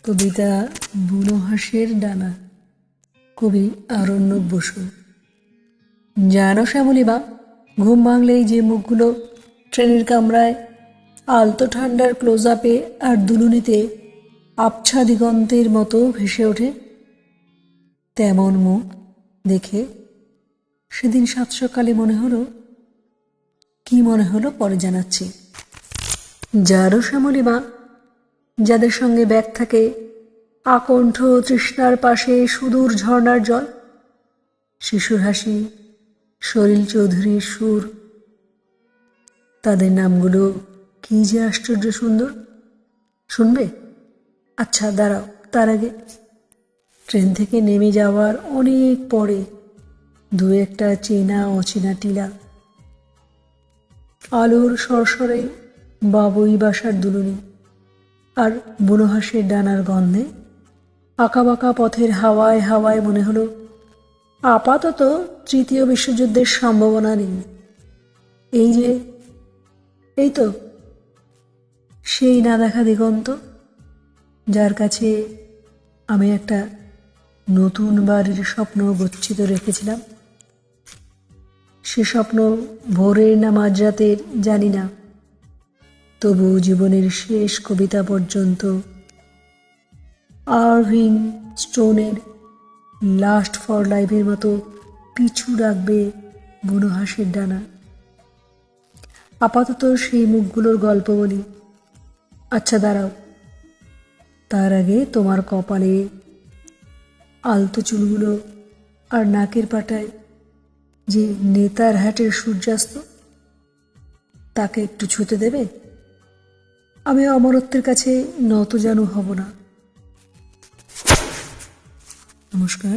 কবিতা বুনো হাঁসের ডানা, কবি আরণ্যক বসু। জানো শ্যামলিমা, ঘুম ভাঙলেই যে মুখগুলো ট্রেনের কামরায় আলতো ঠান্ডার ক্লোজ আপে আর দুলুনিতে আবছা দিগন্তের মতো ভেসে ওঠে, তেমন মুখ দেখে সেদিন সাত সকালে মনে হলো, কি মনে হলো পরে জানাচ্ছি। যারও শ্যামলিমা, যাদের সঙ্গে ব্যাগ থাকে আকণ্ঠ তৃষ্ণার পাশে সুদূর ঝর্ণার জল, শিশুর হাসি, সলিল চৌধুরীর সুর, তাদের নামগুলো কি যে আশ্চর্য সুন্দর। শুনবে? আচ্ছা দাঁড়াও, তার আগে ট্রেন থেকে নেমে যাওয়ার অনেক পরে দু একটা চেনা অচেনা টিলা, আলোর সরসরে বাবুই বাসার দুলুনি আর বুনো হাঁসের ডানার গন্ধে আঁকাবাঁকা পথের হাওয়ায় হাওয়ায় মনে হলো আপাতত তৃতীয় বিশ্বযুদ্ধের সম্ভাবনা নেই। এই তো সেই না দেখা দিগন্ত, যার কাছে আমি একটা নতুন বাড়ির স্বপ্ন গচ্ছিত রেখেছিলাম। সে স্বপ্ন ভোরের না মাঝরাতের জানি না, তবু জীবনের শেষ কবিতা পর্যন্ত আরভিং স্টোনের লাস্ট ফর লাইফের মতো পিছু রাখবে বুনো হাঁসের ডানা। আপাতত সেই মুখগুলোর গল্প বলি। আচ্ছা দাঁড়াও, তার আগে তোমার কপালে আলতো চুলগুলো আর নাকের পাটায় যে নেতার হাটের সূর্যাস্ত, তাকে একটু ছুঁতে দেবে? আমি অমরত্বের কাছে নতজানু হব না। নমস্কার।